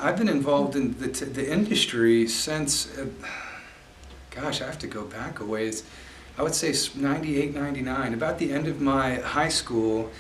I've been involved in the industry since, gosh, I have to go back a ways. I would say 98, 99. About the end of my high school,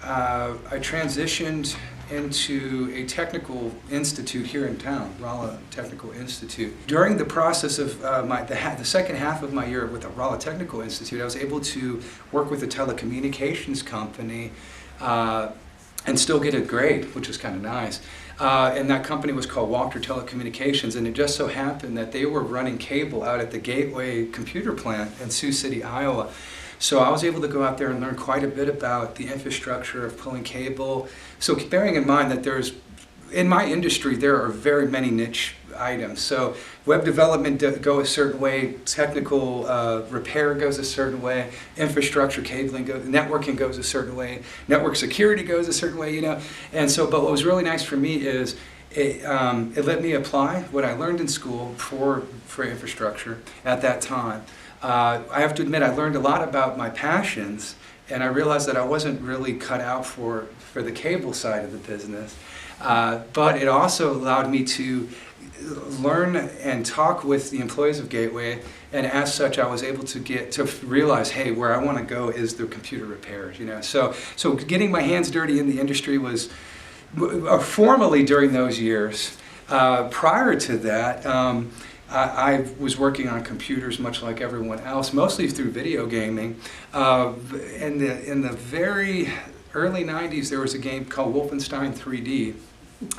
I transitioned into a technical institute here in town, Rolla Technical Institute. During the process of the second half of my year with the Rolla Technical Institute, I was able to work with a telecommunications company and still get a grade, which was kind of nice. And that company was called Walker Telecommunications, and it just so happened that they were running cable out at the Gateway computer plant in Sioux City, Iowa. So I was able to go out there and learn quite a bit about the infrastructure of pulling cable. So bearing in mind that in my industry, there are very many niche items. So web development goes a certain way, technical repair goes a certain way, infrastructure cabling networking goes a certain way, network security goes a certain way, you know. And so, but what was really nice for me is it let me apply what I learned in school for infrastructure at that time. I have to admit, I learned a lot about my passions, and I realized that I wasn't really cut out for the cable side of the business. But it also allowed me to learn and talk with the employees of Gateway, and as such I was able to realize, hey, where I want to go is the computer repairs, you know. So getting my hands dirty in the industry was formally during those years. Prior to that, I was working on computers much like everyone else, mostly through video gaming. In the very early 90s, there was a game called Wolfenstein 3D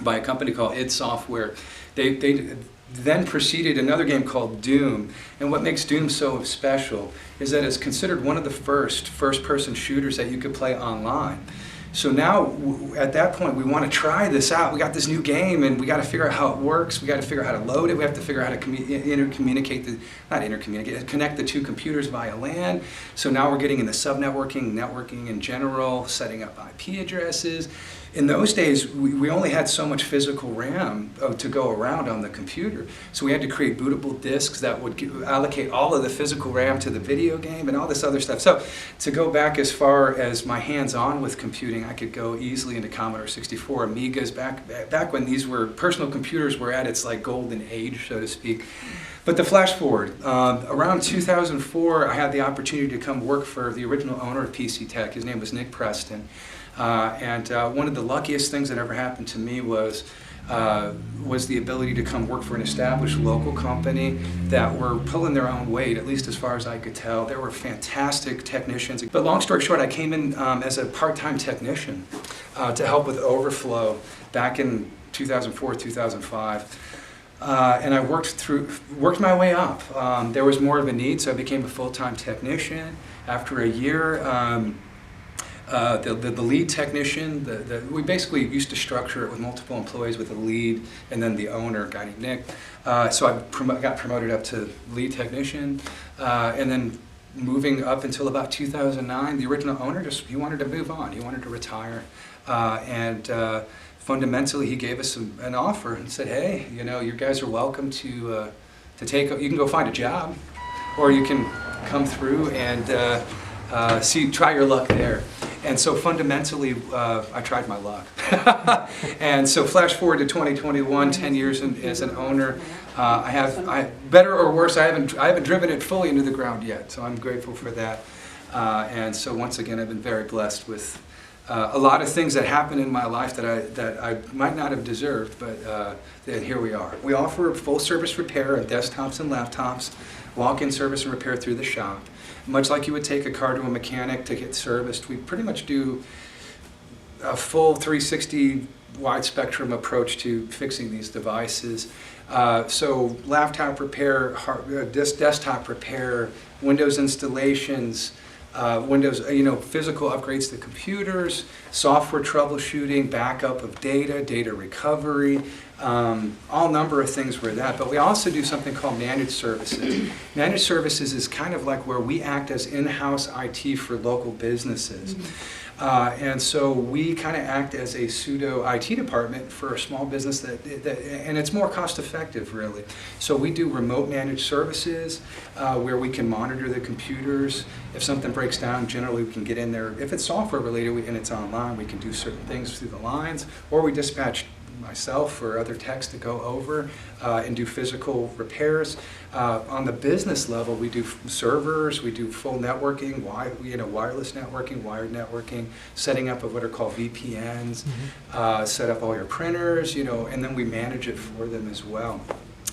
by a company called id Software. They then preceded another game called Doom. And what makes Doom so special is that it's considered one of the first-person shooters that you could play online. So now, at that point, we want to try this out. We got this new game, and we got to figure out how it works. We got to figure out how to load it. We have to figure out how to connect the two computers via LAN. So now we're getting into networking in general, setting up IP addresses. In those days, we only had so much physical RAM to go around on the computer. So we had to create bootable disks that would allocate all of the physical RAM to the video game and all this other stuff. So to go back as far as my hands-on with computing, I could go easily into Commodore 64, Amigas, back when these were personal computers were at its like golden age, so to speak. But to flash forward, around 2004, I had the opportunity to come work for the original owner of PC Tech. His name was Nick Preston. One of the luckiest things that ever happened to me was the ability to come work for an established local company that were pulling their own weight, at least as far as I could tell. They were fantastic technicians. But long story short, I came in as a part-time technician to help with overflow back in 2004, 2005. And I worked my way up. There was more of a need, so I became a full-time technician. After a year, the lead technician, we basically used to structure it with multiple employees with a lead and then the owner, a guy named Nick. So I got promoted up to lead technician, and then moving up until about 2009, the original owner he wanted to move on. He wanted to retire, and fundamentally he gave us an offer and said, hey, you know, you guys are welcome to you can go find a job, or you can come through and try your luck there. And so fundamentally, I tried my luck. And so flash forward to 2021, 10 years as an owner. Better or worse, I haven't driven it fully into the ground yet, so I'm grateful for that. And so once again, I've been very blessed with a lot of things that happen in my life that I might not have deserved, but here we are. We offer full service repair of desktops and laptops, walk-in service and repair through the shop. Much like you would take a car to a mechanic to get serviced, we pretty much do a full 360 wide spectrum approach to fixing these devices. So laptop repair, desktop repair, Windows installations, physical upgrades to computers, software troubleshooting, backup of data recovery, all number of things were that. But we also do something called managed services. Managed services is kind of like where we act as in-house IT for local businesses. And so we kind of act as a pseudo IT department for a small business and it's more cost effective, really. So we do remote managed services where we can monitor the computers. If something breaks down, generally we can get in there. If it's software related and it's online, we can do certain things through the lines, or we dispatch myself or other techs to go over and do physical repairs. On the business level, we do servers, we do full networking, wireless networking, wired networking, setting up of what are called VPNs, set up all your printers, and then we manage it for them as well.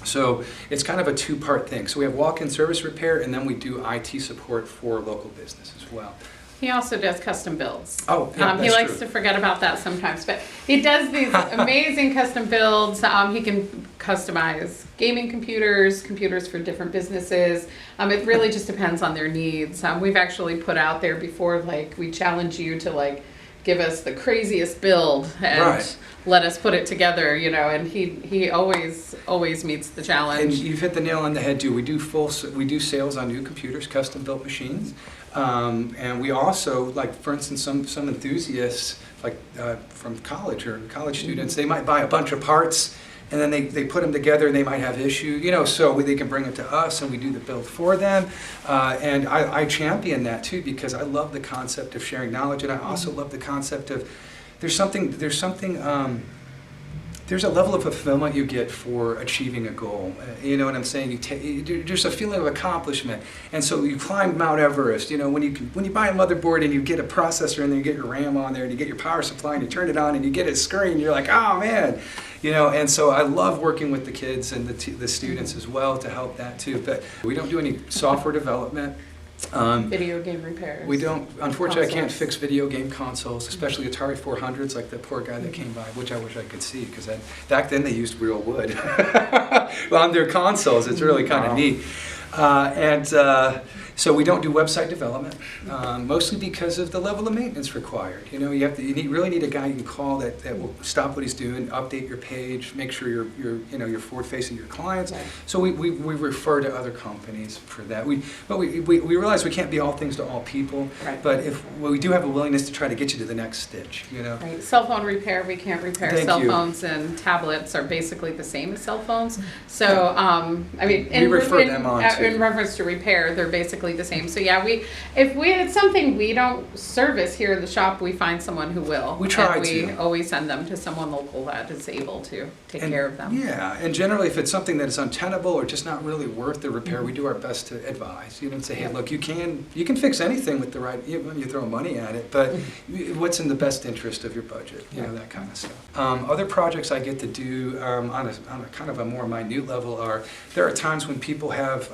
So it's kind of a two-part thing. So we have walk-in service repair, and then we do IT support for local business as well. He also does custom builds. Oh, yeah, that's he likes true. to forget about that sometimes, but he does these amazing custom builds. He can customize gaming computers for different businesses. It really just depends on their needs. We've actually put out there before, like, we challenge you to, like, give us the craziest build and let us put it together, and he always meets the challenge. And you've hit the nail on the head too. We do sales on new computers, custom built machines, and we also, like, for instance, some enthusiasts, like from college or college students, they might buy a bunch of parts and then they put them together and they might have issue, so they can bring it to us and we do the build for them. And I champion that too, because I love the concept of sharing knowledge, and I also love the concept of there's a level of fulfillment you get for achieving a goal. You know what I'm saying? There's a feeling of accomplishment. And so you climb Mount Everest. When you buy a motherboard and you get a processor and then you get your RAM on there and you get your power supply and you turn it on and you get it screen, you're like, oh man. And so I love working with the kids and the students as well to help that too. But we don't do any software development. Video game repairs. We don't, unfortunately, Consoles. I can't fix video game consoles, especially Atari 400s, like the poor guy that came by, which I wish I could see, because back then they used real wood on their consoles. It's really kind of neat. So we don't do website development, mostly because of the level of maintenance required. You really need a guy you can call that will stop what he's doing, update your page, make sure you're forward facing your clients. Right. So we refer to other companies for that. But we realize we can't be all things to all people. Right. But we do have a willingness to try to get you to the next stitch. Right. Cell phone repair, we can't repair. Thank Cell you. phones and tablets are basically the same as cell phones. So, in reference to repair, they're basically the same. So yeah, if it's something we don't service here in the shop, we find someone who will. We try and to. we always send them to someone local that is able to take care of them. Yeah, and generally if it's something that is untenable or just not really worth the repair, we do our best to advise. And say, hey, look, you can fix anything with the right, when you throw money at it, but what's in the best interest of your budget, that kind of stuff. Other projects I get to do on a kind of a more minute level there are times when people have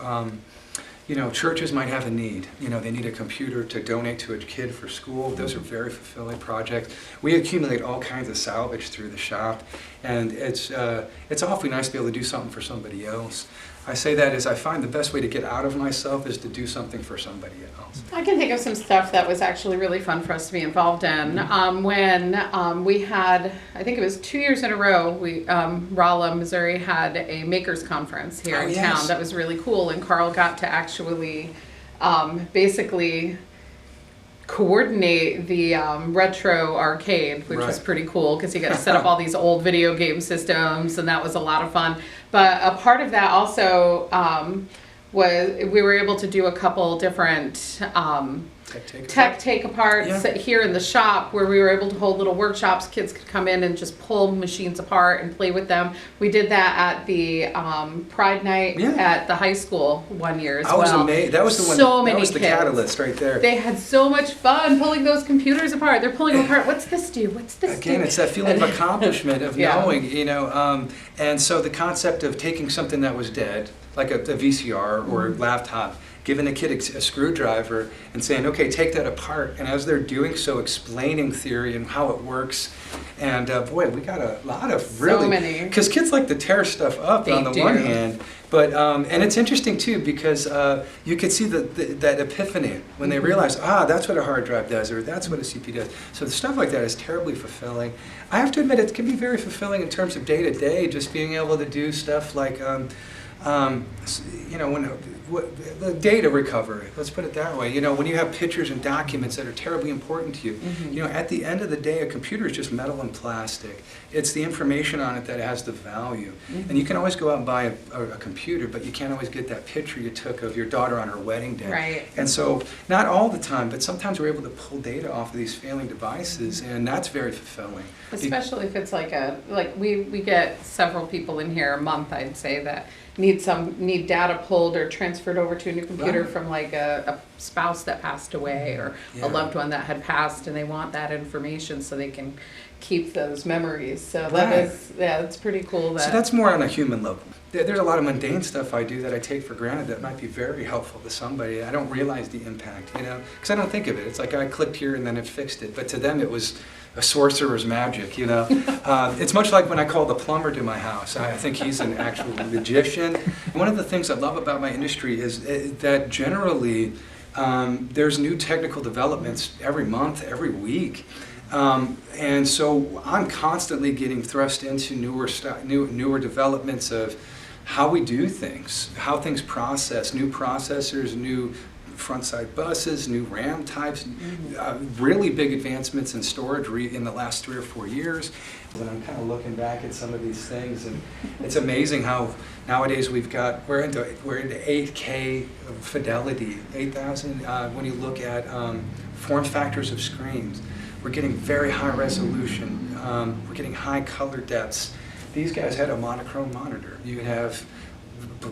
churches might have a need. They need a computer to donate to a kid for school. Those are very fulfilling projects. We accumulate all kinds of salvage through the shop, and it's awfully nice to be able to do something for somebody else. I say that as I find the best way to get out of myself is to do something for somebody else. I can think of some stuff that was actually really fun for us to be involved in. When we had, I think it was 2 years in a row, Rolla, Missouri had a makers conference here in town. That was really cool, and Carl got to actually basically coordinate the retro arcade, which was pretty cool because he got to set up all these old video game systems, and that was a lot of fun. But a part of that also was we were able to do a couple different tech take-aparts here in the shop, where we were able to hold little workshops. Kids could come in and just pull machines apart and play with them. We did that at the Pride Night at the high school one year as well. I was amazed. That was the one. That was the catalyst right there. They had so much fun pulling those computers apart. They're pulling them apart. What's this do? What's this do? Again, it's that feeling of accomplishment of knowing, and so the concept of taking something that was dead, like a VCR or laptop, giving a kid a screwdriver and saying, okay, take that apart. And as they're doing so, explaining theory and how it works. And boy, we got a lot of really, because kids like to tear stuff up on the one hand, but and it's interesting too, because you could see that epiphany when they realize, that's what a hard drive does, or that's what a CPU does. So the stuff like that is terribly fulfilling. I have to admit, it can be very fulfilling in terms of day to day, just being able to do stuff like, when the data recovery, let's put it that way. You know, when you have pictures and documents that are terribly important to you, you know, at the end of the day, a computer is just metal and plastic. It's the information on it that has the value. And you can always go out and buy a computer, but you can't always get that picture you took of your daughter on her wedding day. Right. And so, not all the time, but sometimes we're able to pull data off of these failing devices, and that's very fulfilling. Especially if it's like we get several people in here a month, I'd say, that need data pulled or transferred over to a new computer Right. from like a spouse that passed away or Yeah. a loved one that had passed, and they want that information so they can keep those memories. So that Right. is, yeah, it's pretty cool. So that's more on a human level. There's a lot of mundane stuff I do that I take for granted that might be very helpful to somebody. I don't realize the impact, you know, because I don't think of it. It's like I clicked here and then it fixed it. But to them, it was a sorcerer's magic, you know. It's much like when I call the plumber to my house. I think he's an actual magician. One of the things I love about my industry is that generally there's new technical developments every month, every week. And so I'm constantly getting thrust into newer developments of how we do things, how things process, new processors, new front side buses, new RAM types, really big advancements in storage in the last 3 or 4 years. When I'm kind of looking back at some of these things, and it's amazing how nowadays we're into 8K fidelity, 8,000. When you look at form factors of screens, we're getting very high resolution. We're getting high color depths. These guys had a monochrome monitor. You have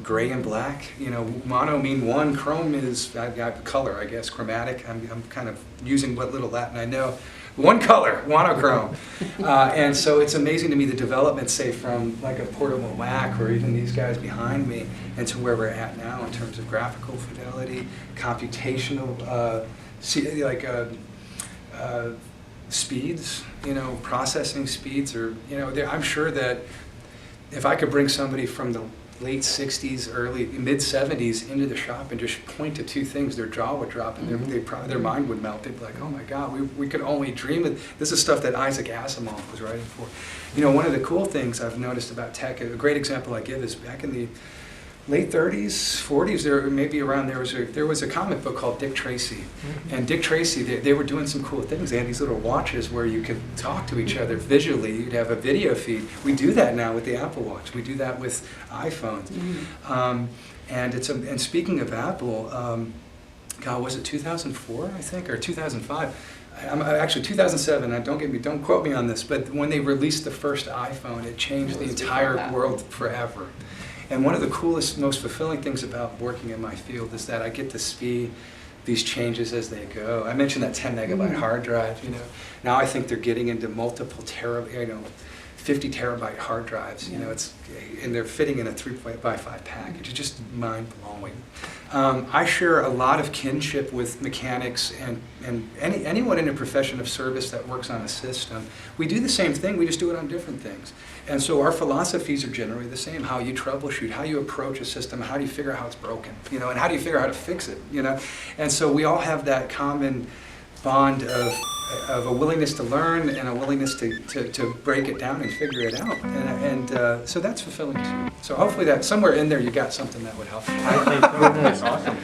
gray and black. You know, mono mean one, chrome is I've got color, I guess, chromatic. I'm kind of using what little Latin I know. One color, monochrome. And so it's amazing to me the development, say, from like a portable Mac or even these guys behind me, and to where we're at now in terms of graphical fidelity, computational, speeds, you know, processing speeds, or, you know, I'm sure that if I could bring somebody from the late 60s, early, mid 70s into the shop and just point to 2 things, their jaw would drop and their mind would melt. They'd be like, oh my God, we could only dream of this. Is stuff that Isaac Asimov was writing for. You know, one of the cool things I've noticed about tech, a great example I give is back in the late 30s, 40s, there was a comic book called Dick Tracy. And Dick Tracy, they were doing some cool things. They had these little watches where you could talk to each other visually. You'd have a video feed. We do that now with the Apple Watch. We do that with iPhones. And speaking of Apple, God, was it 2004, I think, or 2005? Actually, 2007. Don't quote me on this, but when they released the first iPhone, it changed the entire world forever. And one of the coolest, most fulfilling things about working in my field is that I get to see these changes as they go. I mentioned that 10 megabyte hard drive. You know, now I think they're getting into multiple 50 terabyte hard drives. You know, and they're fitting in a 3.5 package. It's just mind blowing. I share a lot of kinship with mechanics and anyone in a profession of service that works on a system. We do the same thing, we just do it on different things. And so our philosophies are generally the same. How you troubleshoot, how you approach a system, how do you figure out how it's broken, you know, and how do you figure out how to fix it, you know. And so we all have that common bond of a willingness to learn and a willingness to break it down and figure it out. And so that's fulfilling too. So hopefully that somewhere in there you got something that would help. I think so. That's awesome.